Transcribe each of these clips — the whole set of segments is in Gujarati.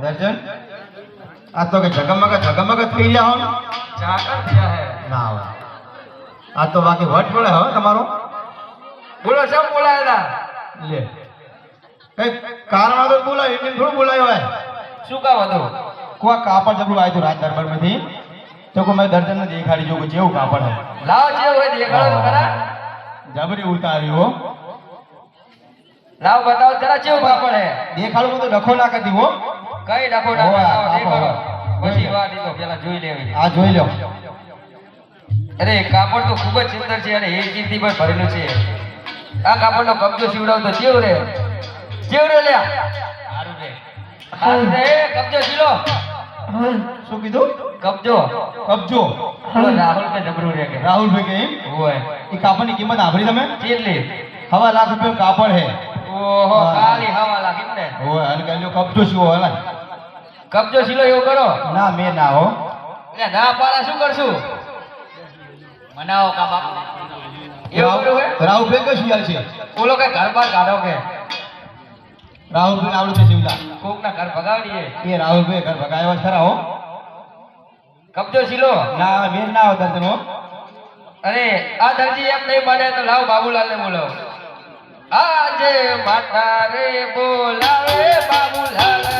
દર્શન આ તો કે જગમગ થઈ ગયા હો ચાકર થયા હે ના આવે આ તો બાકી વટ પડે હવે તમારો બોલો સબ બોલાયેલા લે કઈ કારણ તો બોલાય એમને થોડું બોલાયો હોય શું કામ હતું કોઈ કાપડ જબરું આવ્યું હતું રાજ દરબારમાંથી તો કોઈ મેં દર્શનને દેખાડી જો જેવું કાપડ હે લાવ જે હોય દેખાડો તો ખરા જબરી ઉતાર્યો લાવ બતાવો જરા કેવું કાપડ હે દેખાડું તો ડખો ના કરી હો કઈ ડખો ના દેખાડો પછી વાત ઈ તો પેલા જોઈ લેવી આ જોઈ લો અરે કાપડ તો ખૂબ જ સુંદર છે અને એક ચીજથી પણ ભરેલું છે આ કાપડનો કબજો સીવડાવ તો કેવું રે લ્યા સારું રે કબજો સીલો શું કીધું કબજો કબજો રાહુલ કે જબરું રે કે રાહુલભાઈ કે એમ હોય એ કાપડની કિંમત આભરી તમે કેટલી ₹1.5 લાખ કાપડ હે ઓહો ખાલી હવા લાગી ને ઓય અને કલ્યો કબજો શું હોય કબજો સીલો એવું કરો ના મે ના હો એટલે ના પાડા શું કરશું મનાવો કા બાપ એવું કર્યું હે રાહુલભાઈ કે શિયાળ છે બોલો કે ઘર બાર કાઢો કે રાહુલભાઈ આવડું છે શિવલા કોક ના ઘર ભગાડીએ એ રાહુલભાઈ ઘર ભગાવ્યા છે ખરા હો કબજો સીલો ના મેં ના હો દર્શન હો અરે આ દરજી એમ નહીં બને તો લાવ બાબુલાલ ને બોલાવો આજે માતા રે બોલાવે બાબુલાલ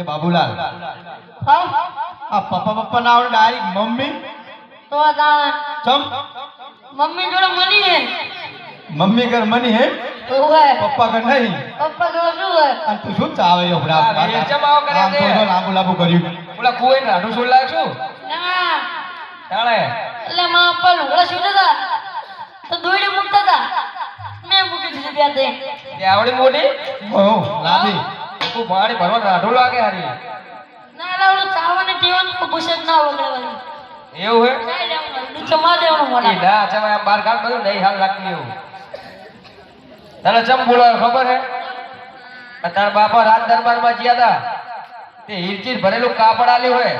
બાબુલાલ આ પપ્પા ના આવડે ડાયરેક્ટ મમ્મી તો દાણા ચમ મમ્મી જોડે મની હે મમ્મી ઘર મની હે ઓવે પપ્પા ઘર નહીં પપ્પા જોડે શું હે અને તું શું ચાવે યો બડા એ ચમાવ કરે આમ છે તો લાંબુ લાંબુ કર્યું ઓલા કુએ રાડું છોડ લાગ છું ના તાણે એટલે માં પપ્પા લુગડા સીવતા હતા તો દોડી મૂકતા હતા મેં મૂકી દીધી ત્યાં તે તે આવડી મોટી ઓ લાંબી તું પાણી ભરવા રાડું લાગે હારી ના એટલે ઓલું ચાવવાની ટીવાનું કુબુશત ના વગડવાની એવું હે ચાઈ લેવાનું નીચે માં દેવાનું એ મોઢા ના ચમાય આમ બાર કાઢ બધું નહીં હાલ લાગતી એવું તને ચમ બોલાવે ખબર હે તારા બાપા રાજ દરબારમાં ગયા હતા તે હીરચીર ભરેલું કાપડ આલ્યું હોય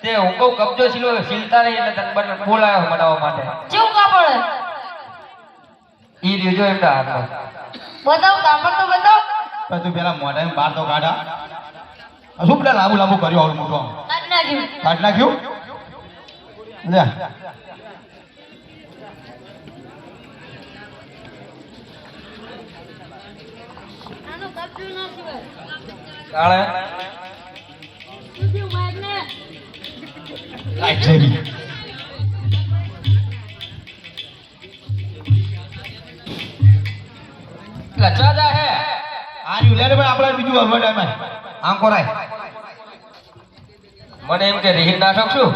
તે હું કહું કબજો સીલો સીલતા નહીં એટલે તને બોલાયો બનાવવા માટે કેવું કાપડ હે ઈ રીજો એમના હાથમાં બતાવ કાપડ તો બતાવ તો તું પેલા મોઢામાં બાર તો કાઢા શું પેલા લાંબુ લાંબુ કર્યું આવડું મોટું આમ કાઢ નાખ્યું કાઢ નાખ્યું લે આનો કબજો ના સિવાય કાળે તું મારને લાઈટ જઈ લચાદા હે આર્યું લે ભાઈ આપણે બીજું વર્ડ એમાં આમ કોરાય મને એમ કે રીહિન નાટક છું